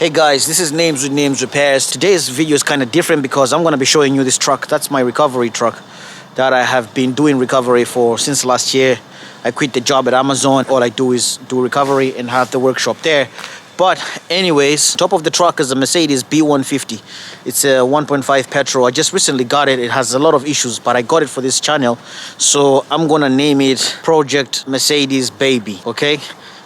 Hey guys, this is Names with Names Repairs. Today's video is kind of different because I'm going to be showing you this truck. That's my recovery truck that I have been doing recovery for since last year. I quit the job at Amazon. All I do is do recovery and have the workshop there. But anyways, top of the truck is a Mercedes B150. It's a 1.5 petrol. I just recently got it. It has a lot of issues, but I got it for this channel. So I'm going to name it Project Mercedes Baby, okay?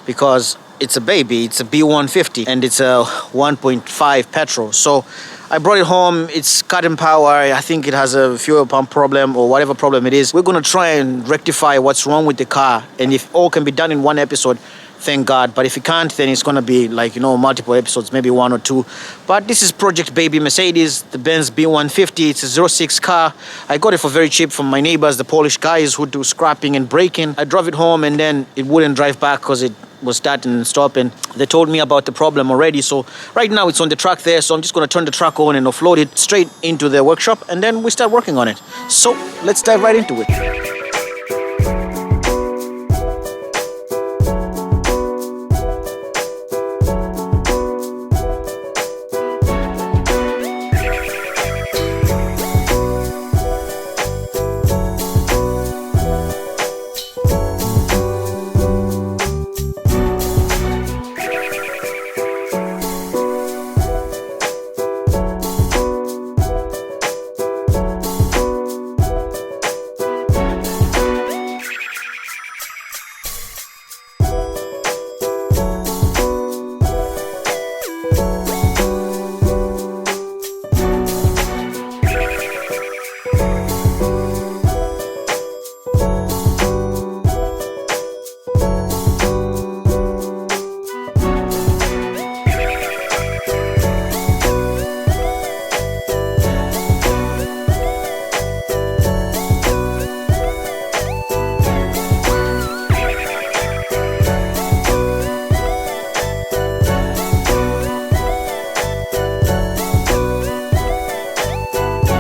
Because it's a baby, it's a B150 and it's a 1.5 petrol. So I brought it home. It's cutting power. I think it has a fuel pump problem or whatever problem it is. We're gonna try and rectify what's wrong with the car, and if all can be done in one episode, thank God. But if it can't, then it's gonna be like, multiple episodes, maybe one or two. But this is Project Baby Mercedes, the Benz B150. It's a 06 car. I got it for very cheap from my neighbors, the Polish guys who do scrapping and braking. I drove it home and then it wouldn't drive back because it was starting and stopping. They told me about the problem already. So right now it's on the truck there. So I'm just gonna turn the truck on and offload it straight into the workshop, and then we start working on it. So let's dive right into it.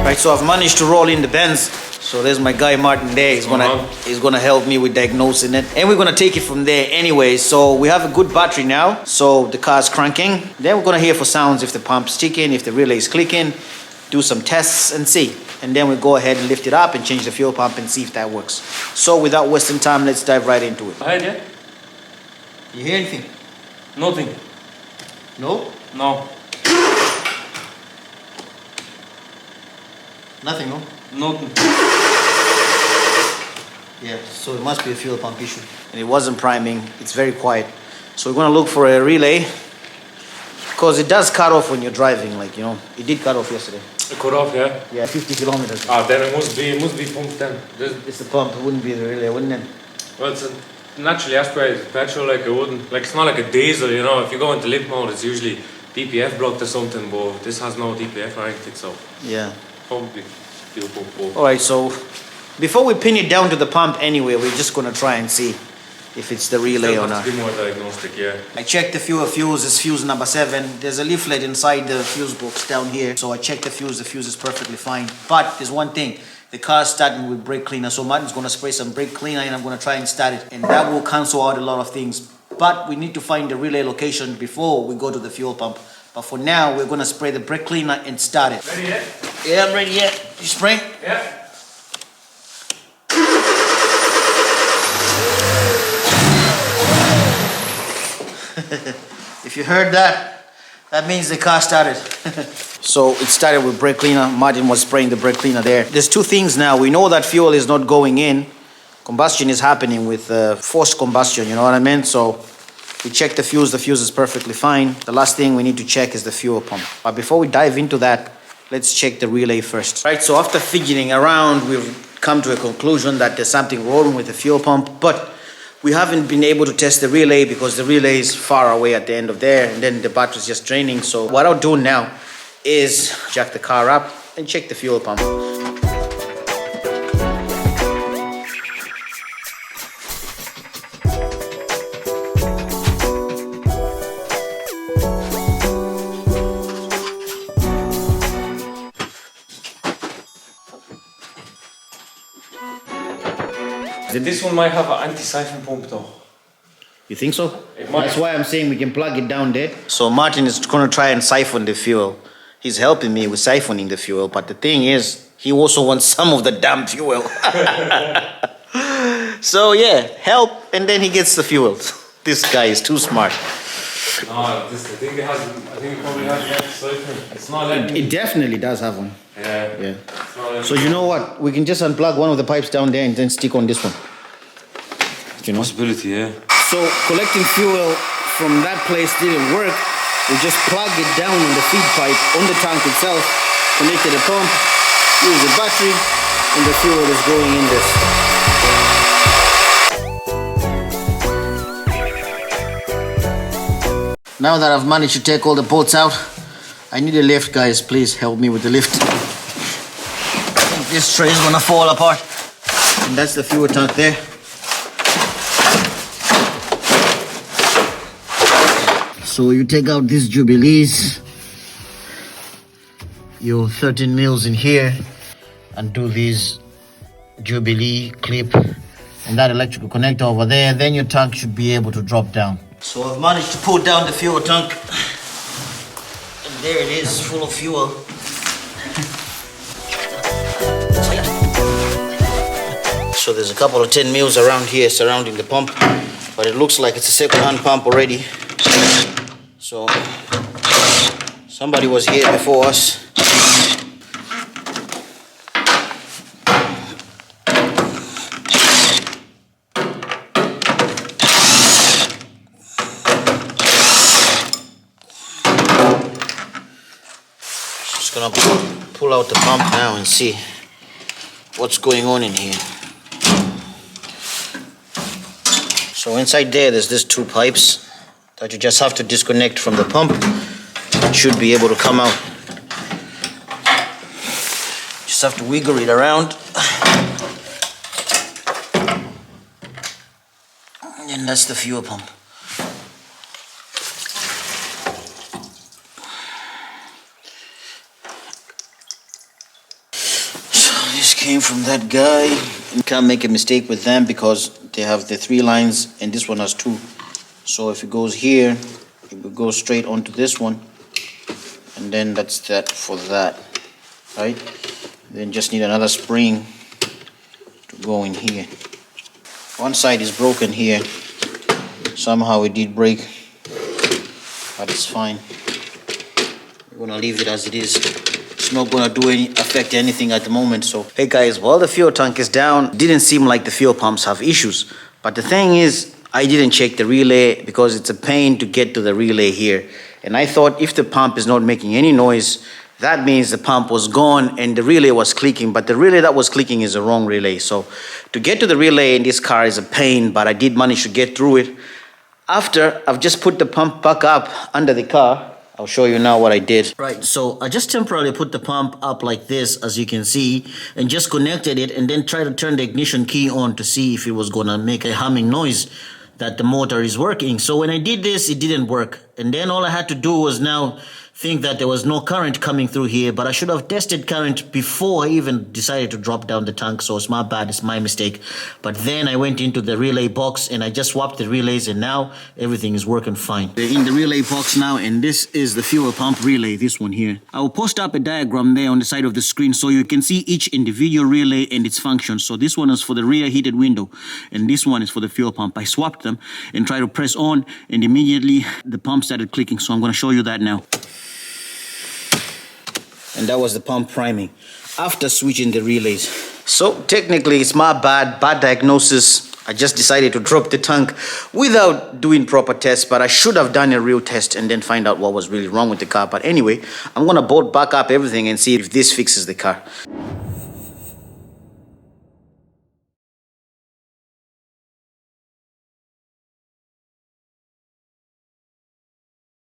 Right, so I've managed to roll in the Benz. So there's my guy Martin there. He's gonna help me with diagnosing it, and we're gonna take it from there anyway. So we have a good battery now. So the car's cranking. Then we're gonna hear for sounds if the pump's ticking, if the relay is clicking, do some tests and see. And then we go ahead and lift it up and change the fuel pump and see if that works. So without wasting time, let's dive right into it. Ahead, yeah? You hear anything? Nothing. No? No. Nothing, no? Nothing. Yeah, so it must be a fuel pump issue. And it wasn't priming, it's very quiet. So we're gonna look for a relay, because it does cut off when you're driving, it did cut off yesterday. It cut off, yeah? Yeah, 50 kilometers. Ah, then it must be pumped then. It's the pump, it wouldn't be the relay, wouldn't it? Well, it's a naturally aspirated petrol, it's not like a diesel, if you go into limp mode, it's usually DPF blocked or something, but this has no DPF or anything, so. Yeah. Probably fuel pump both. Alright, so before we pin it down to the pump anyway, we're just gonna try and see if it's the relay or not. Still more diagnostic, yeah. I checked the fuse is fuse number 7. There's a leaflet inside the fuse box down here. So I checked the fuse is perfectly fine. But there's one thing, the car's starting with brake cleaner. So Martin's gonna spray some brake cleaner and I'm gonna try and start it. And that will cancel out a lot of things. But we need to find the relay location before we go to the fuel pump. But for now, we're gonna spray the brake cleaner and start it. Ready yet? Yeah, I'm ready yet. You spraying? Yeah. If you heard that, that means the car started. So it started with brake cleaner. Martin was spraying the brake cleaner there. There's two things now. We know that fuel is not going in. Combustion is happening with forced combustion, you know what I mean? So we checked the fuse is perfectly fine. The last thing we need to check is the fuel pump. But before we dive into that, let's check the relay first. Right, so after fidgeting around, we've come to a conclusion that there's something wrong with the fuel pump, but we haven't been able to test the relay because the relay is far away at the end of there, and then the battery's just draining. So what I'll do now is jack the car up and check the fuel pump. This one might have an anti-siphon pump though. You think so? It might. That's why I'm saying we can plug it down there. So Martin is going to try and siphon the fuel. He's helping me with siphoning the fuel, but the thing is, he also wants some of the damn fuel. So yeah, help, and then he gets the fuel. This guy is too smart. No, I think it probably has that siphon. It's not letting It definitely does have one. Yeah. Yeah. So you know what? We can just unplug one of the pipes down there and then stick on this one. You know? Possibility, yeah. So collecting fuel from that place didn't work. We just plugged it down on the feed pipe on the tank itself, connected the pump, use the battery, and the fuel is going in this. Now that I've managed to take all the bolts out, I need a lift, guys. Please help me with the lift. I think this tray is gonna fall apart. And that's the fuel tank there. So you take out these Jubilees, your 13 mils in here, and do these Jubilee clip and that electrical connector over there. Then your tank should be able to drop down. So I've managed to pull down the fuel tank, and there it is, full of fuel. So there's a couple of 10 mils around here surrounding the pump, but it looks like it's a second-hand pump already. So somebody was here before us. Just gonna pull out the pump now and see what's going on in here. So inside there's these two pipes that you just have to disconnect from the pump. It should be able to come out. Just have to wiggle it around. And that's the fuel pump. So this came from that guy. You can't make a mistake with them because they have the 3 lines and this one has 2. So if it goes here, it will go straight onto this one, and then that's that for that, right? Then just need another spring to go in here. One side is broken here. Somehow it did break, but it's fine. We're gonna leave it as it is. It's not gonna affect anything at the moment. So hey guys, while the fuel tank is down, it didn't seem like the fuel pumps have issues. But the thing is, I didn't check the relay because it's a pain to get to the relay here. And I thought if the pump is not making any noise, that means the pump was gone and the relay was clicking. But the relay that was clicking is the wrong relay. So to get to the relay in this car is a pain, but I did manage to get through it. After I've just put the pump back up under the car, I'll show you now what I did. Right, so I just temporarily put the pump up like this, as you can see, and just connected it and then tried to turn the ignition key on to see if it was gonna make a humming noise that the motor is working. So when I did this, it didn't work. And then all I had to do was now think that there was no current coming through here, but I should have tested current before I even decided to drop down the tank. So it's my bad, it's my mistake. But then I went into the relay box and I just swapped the relays and now everything is working fine. They're in the relay box now, and this is the fuel pump relay, this one here. I will post up a diagram there on the side of the screen so you can see each individual relay and its function. So this one is for the rear heated window and this one is for the fuel pump. I swapped them and tried to press on and immediately the pump started clicking. So I'm going to show you that now. And that was the pump priming after switching the relays. So technically it's my bad diagnosis. I just decided to drop the tank without doing proper tests, but I should have done a real test and then find out what was really wrong with the car. But anyway, I'm gonna bolt back up everything and see if this fixes the car.